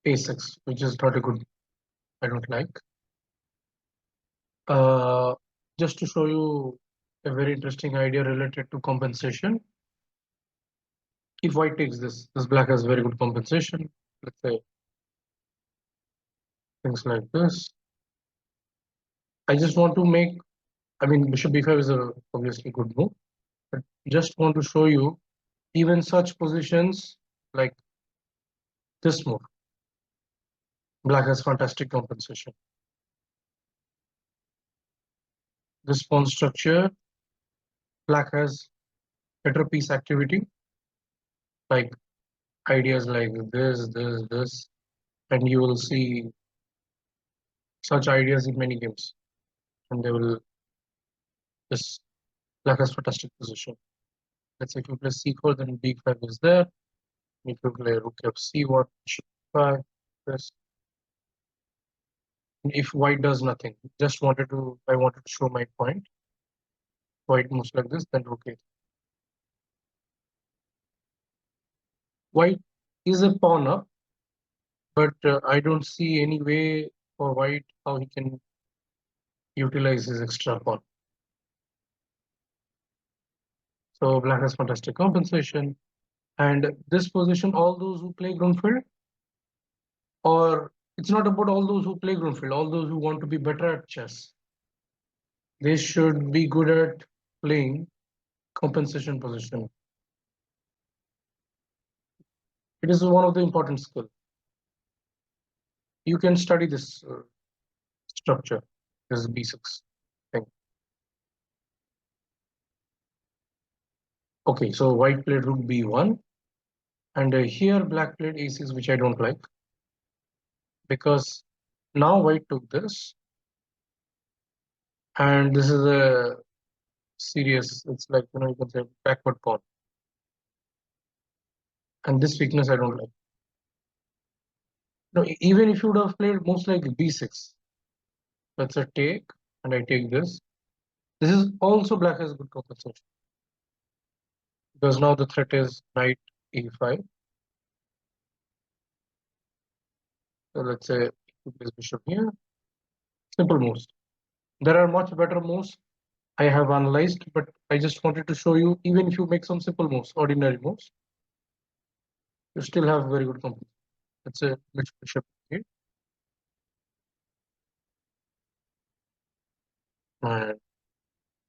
a6, which is not a good, I don't like. Just to show you a very interesting idea related to compensation. If white takes this black has very good compensation. Let's say things like this. I just want to make, I mean, bishop b5 is a obviously good move, but just want to show you even such positions like this move. Black has fantastic compensation. This pawn structure, black has better piece activity, like ideas like this, and you will see such ideas in many games, and they will, this black has fantastic position. Let's say if you play c4, then b5 is there. If you play rook f c1, bishop 5, this. If white does nothing, I wanted to show my point. White moves like this, then rook a3. White is a pawn up, but I don't see any way for white how he can utilize his extra pawn. So black has fantastic compensation. And this position, all those who play Grunfeld, or it's not about all those who play Grunfeld, all those who want to be better at chess, they should be good at playing compensation position. It is one of the important skills. You can study this structure. This is b6 thing. Okay, so white played rook b1, and here black played a6, which I don't like, because now white took this, and this is a serious, it's like, you can say backward pawn, and this weakness I don't like. No, even if you would have played most likely b6, that's a take, and I take this. This is also black has good compensation, because now the threat is knight e5. So let's say you place bishop here. Simple moves. There are much better moves I have analyzed, but I just wanted to show you, even if you make some simple moves, ordinary moves, you still have very good compensation. Let's say bishop here. And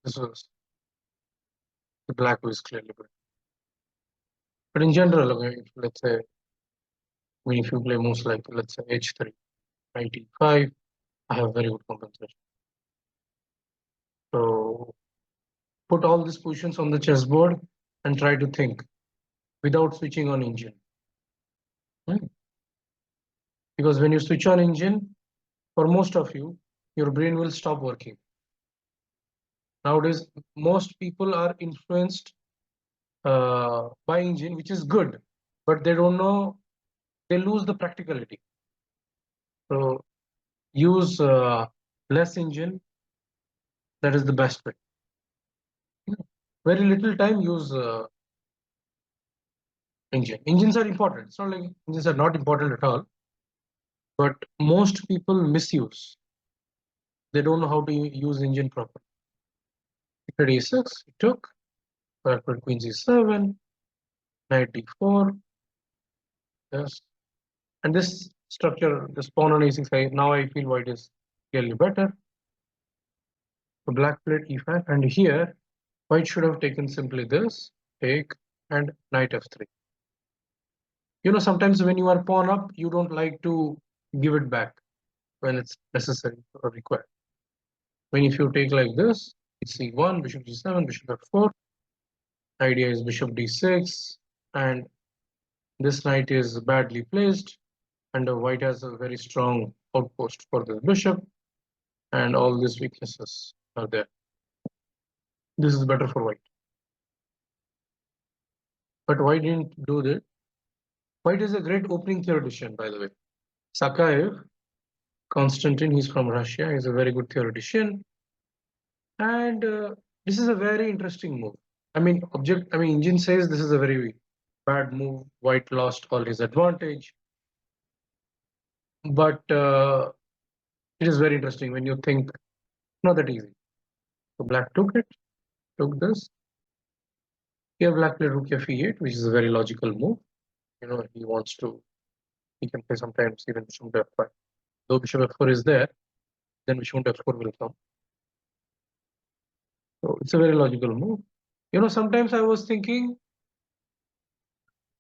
this is the black who is clearly good. But in general, okay, let's say, if you play moves like, let's say h3, knight e5, I have very good compensation. So put all these positions on the chessboard and try to think without switching on engine. Because when you switch on engine, for most of you, your brain will stop working. Nowadays, most people are influenced by engine, which is good, but they don't know, they lose the practicality. So use less engine. That is the best way. Very little time, use engine. Engines are important. It's not like engines are not important at all, but most people misuse. They don't know how to use engine properly. Knight e6, he took. Backward queen c7, knight d4. Yes, and this structure, this pawn on a6, now I feel white is clearly better. So black played e5, and here white should have taken simply this, take, and knight f3. Sometimes when you are pawn up, you don't like to give it back when it's necessary or required. When if you take like this, c1, bishop g7, bishop f4, idea is bishop d6, and this knight is badly placed, and white has a very strong outpost for the bishop, and all these weaknesses are there. This is better for white. But why didn't do that? White is a great opening theoretician, by the way. Sakaev, Konstantin, he's from Russia, he's a very good theoretician. And this is a very interesting move. Engine says this is a very bad move. White lost all his advantage. But it is very interesting when you think not that easy. So black took it, took this. Here black played rook f8, which is a very logical move. You know, he wants to, he can play sometimes even bishop f5. Though bishop f4 is there, then bishop f4 will come. So it's a very logical move. You know, sometimes I was thinking,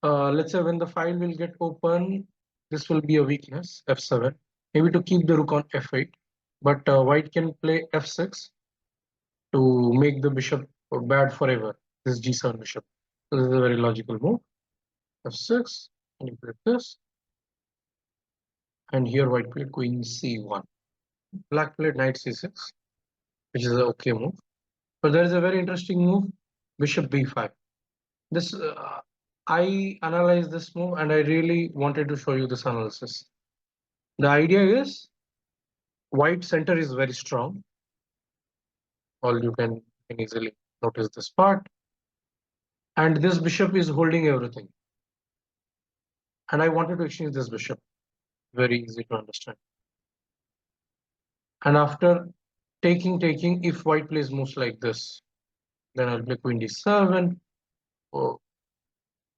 let's say when the file will get open, this will be a weakness, f7. Maybe to keep the rook on f8. But white can play f6 to make the bishop bad forever. This g7 bishop. So this is a very logical move. f6, and you play this. And here white played queen c1. Black played knight c6, which is an okay move. But there is a very interesting move, bishop b5. This I analyzed this move and I really wanted to show you this analysis. The idea is white center is very strong. All you can easily notice this part. And this bishop is holding everything. And I wanted to exchange this bishop. Very easy to understand. And after taking, if white plays moves like this, then I'll play queen d7. Or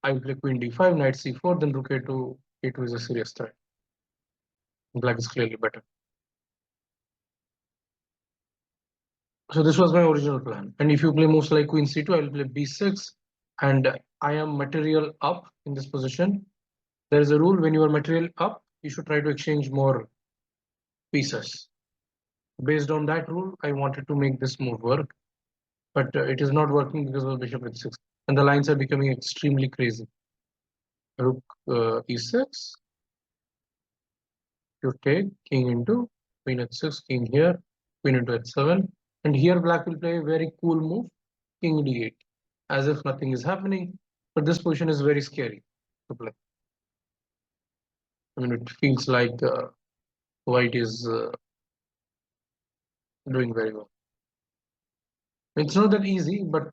I'll play queen d5, knight c4, then rook a2. a2 is a serious threat. Black is clearly better. So this was my original plan. And if you play moves like queen c2, I'll play b6. And I am material up in this position. There is a rule when you are material up, you should try to exchange more pieces. Based on that rule, I wanted to make this move work. But it is not working because of bishop h6. And the lines are becoming extremely crazy. Rook e6. You take king into queen h6, king here, queen into h7. And here black will play a very cool move, king d8, as if nothing is happening. But this position is very scary to play. I mean, it feels like white is doing very well. It's not that easy, but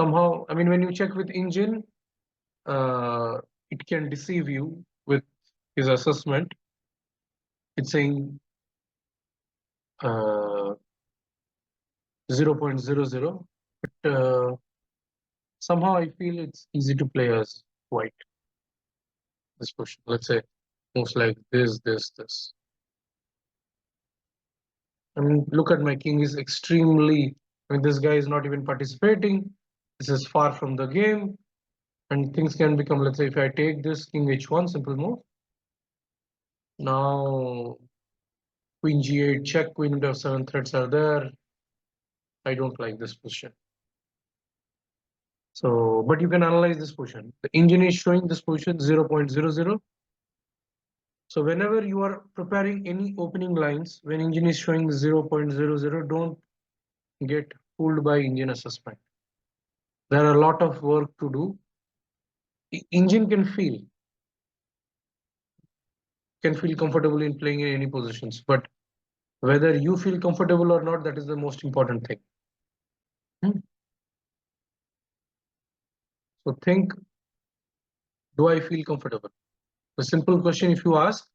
somehow, I mean, when you check with engine, it can deceive you with his assessment. It's saying 0.00, but somehow I feel it's easy to play as white. This position, let's say, moves like this. I mean, look at my king is extremely. I mean, this guy is not even participating. This is far from the game, and things can become. Let's say, if I take this king h1, simple move. Now, queen g8 check, queen into f7 threats are there. I don't like this position. So, but you can analyze this position. The engine is showing this position 0.00. So whenever you are preparing any opening lines, when engine is showing 0.00, don't get fooled by engine assessment. There are a lot of work to do. Engine can feel comfortable in playing in any positions, but whether you feel comfortable or not, that is the most important thing. So think, do I feel comfortable? The simple question, if you ask,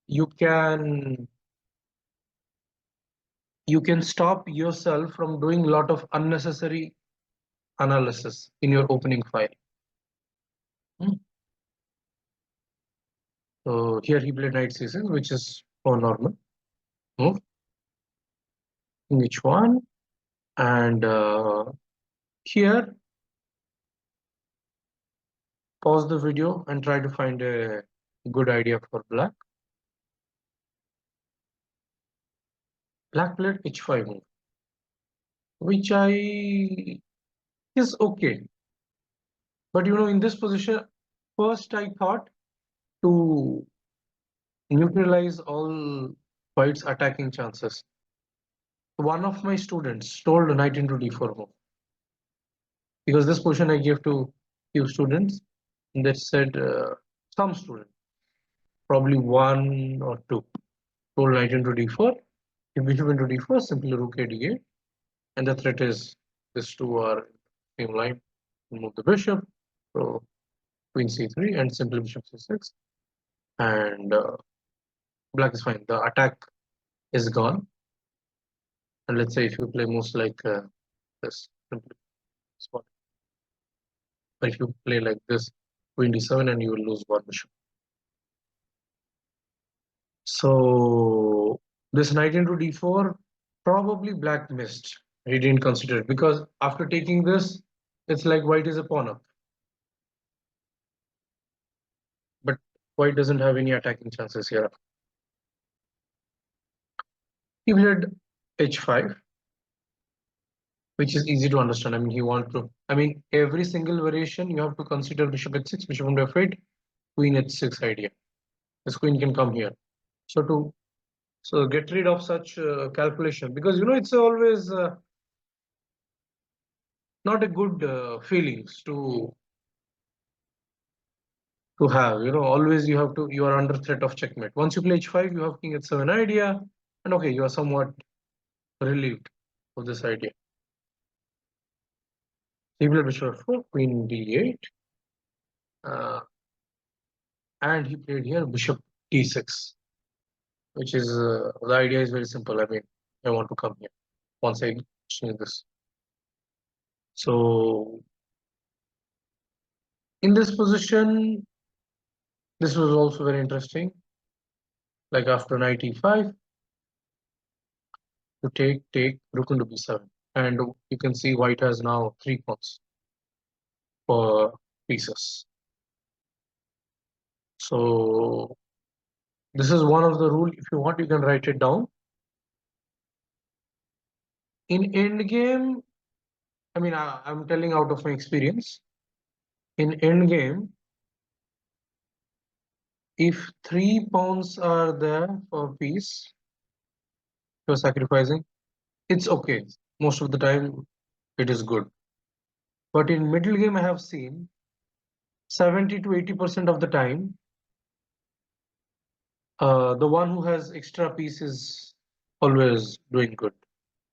you can stop yourself from doing a lot of unnecessary analysis in your opening file. So here he played knight c6, which is for normal move. In each one, and here pause the video and try to find a good idea for black. Black played h5 move, which is okay. But you know, in this position, first I thought to neutralize all white's attacking chances. One of my students told knight into d4 move, because this position I gave to few students, and they said some students, probably one or two, told knight into d4. If bishop into d4, simply rook a d8, and the threat is these two are same line. Move the bishop, so queen c3, and simply bishop c6. and black is fine. The attack is gone. And let's say if you play moves like this, simply spot. Or if you play like this, queen d7, and you will lose one bishop. So this knight into d4, probably black missed. He didn't consider it because after taking this, it's like white is a pawn up. But white doesn't have any attacking chances here. He played h5, which is easy to understand. I mean, he wants to. I mean, every single variation you have to consider bishop h6, bishop into f8, queen h6 idea. This queen can come here. So get rid of such calculation, because it's always not a good feelings to have. Always you are under threat of checkmate. Once you play h5, you have king h7 idea, and okay, you are somewhat relieved of this idea. He played bishop f4, queen d8, and he played here bishop d6, which is the idea is very simple. I mean, I want to come here once I change this. So in this position, this was also very interesting. Like after knight e5, to take rook into b7, and you can see white has now 3 pawns for pieces. So this is one of the rule. If you want, you can write it down. In endgame, I mean, I'm telling out of my experience. In endgame, if 3 pawns are there for piece, you're sacrificing, it's okay. Most of the time, it is good. But in middle game, I have seen 70 to 80% of the time, the one who has extra piece is always doing good.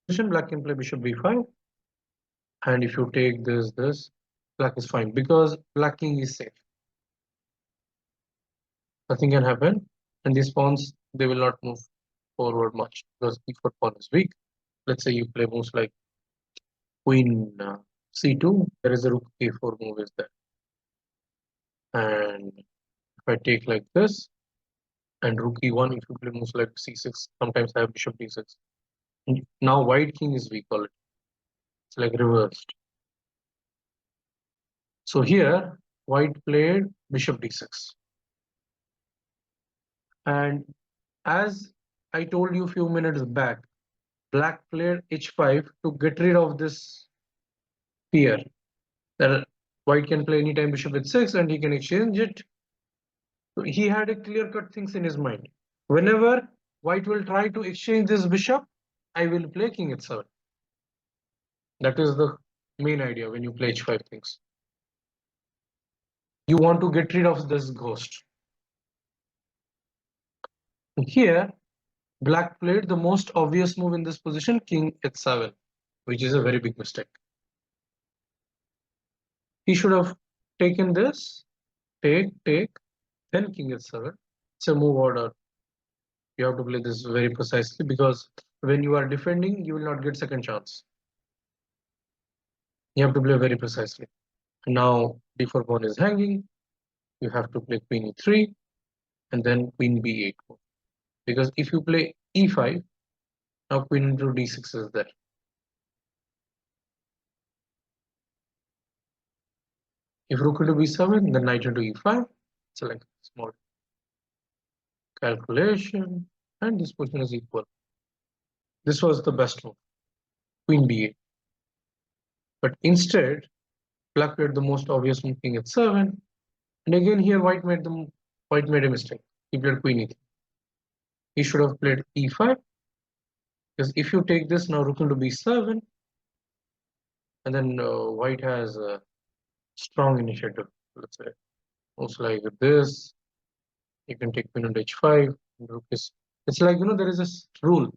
Black can play bishop b5, and if you take this, black is fine because black king is safe. Nothing can happen, and these pawns, they will not move forward much because e4 pawn is weak. Let's say you play moves like queen c2, there is a rook a4 move is there, and if I take like this and rook e1, if you play moves like c6, sometimes I have bishop d6. And now white king is weak already. It's like reversed. So here, white played bishop d6. And as I told you a few minutes back, black played h5 to get rid of this fear that white can play anytime bishop h6 and he can exchange it. So he had a clear-cut things in his mind. Whenever white will try to exchange this bishop, I will play king h7. That is the main idea when you play h5 things. You want to get rid of this ghost. Here, black played the most obvious move in this position, king h7, which is a very big mistake. He should have taken this, take, then king h7. It's a move order. You have to play this very precisely because when you are defending, you will not get second chance. You have to play very precisely. Now d4 pawn is hanging. You have to play queen e3 and then queen b8. Because if you play e5, now queen into d6 is there. If rook into b7, then knight into e5. It's like small calculation, and this position is equal. This was the best move, queen b8. But instead, black played the most obvious move, king h7. And again here, white made a mistake. He played queen e3. He should have played e5, because if you take this now, rook into b7, and then white has a strong initiative. Let's say most like this. You can take queen into h5. Rook is. It's like there is this rule.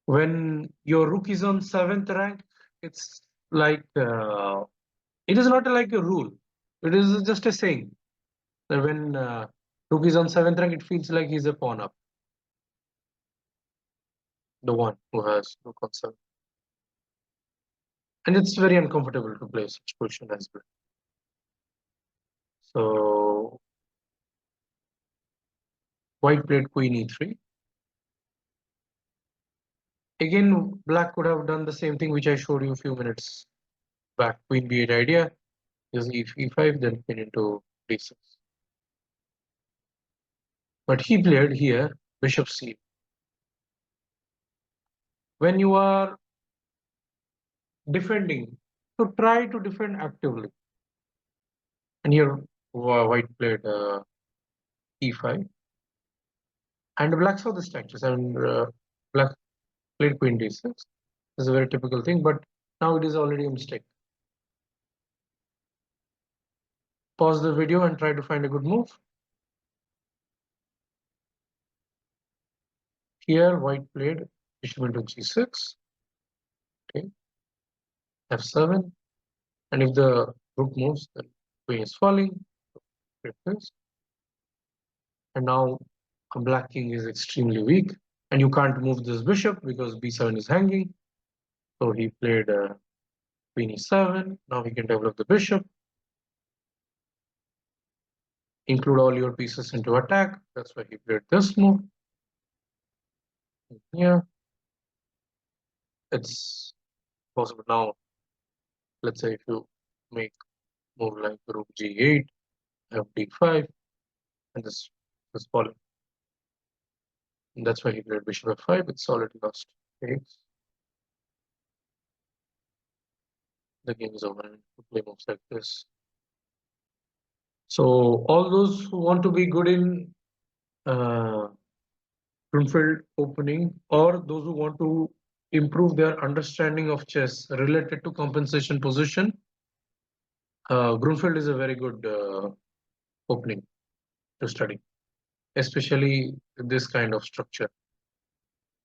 When your rook is on 7th rank, it's like it is not like a rule. It is just a saying that when Rook is on 7th rank, it feels like he's a pawn up. The one who has rook on 7. And it's very uncomfortable to play such position as well. So white played queen e3. Again, black could have done the same thing which I showed you a few minutes back. Queen b8 idea is e5, then queen into d6. But he played here bishop c. When you are defending, so try to defend actively. And here white played e5. And black saw this tactics, and black played queen d6. This is a very typical thing, but now it is already a mistake. Pause the video and try to find a good move. Here, white played bishop into g6, okay, f7, and if the rook moves, then queen is falling. And now a black king is extremely weak, and you can't move this bishop because b7 is hanging. So he played queen e7. Now he can develop the bishop, include all your pieces into attack. That's why he played this move. Here, it's possible now. Let's say if you make move like rook g8, fd5, and this is falling. And that's why he played bishop f5. It's already lost. Okay. The game is over. And play moves like this. So all those who want to be good in Grunfeld opening, or those who want to improve their understanding of chess related to compensation position, Grunfeld is a very good opening to study, especially this kind of structure.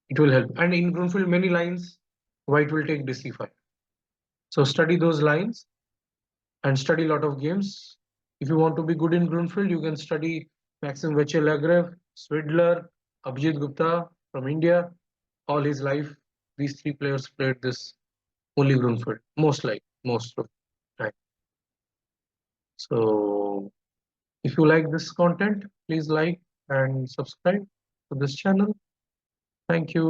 It will help. And in Grunfeld, many lines, white will take dc5. So study those lines and study a lot of games. If you want to be good in Grunfeld, you can study Maxim Vachel-Agrev, Swidler, Abhijit Gupta from India. All his life, these three players played this only Grunfeld, most of the time. So if you like this content, please like and subscribe to this channel. Thank you.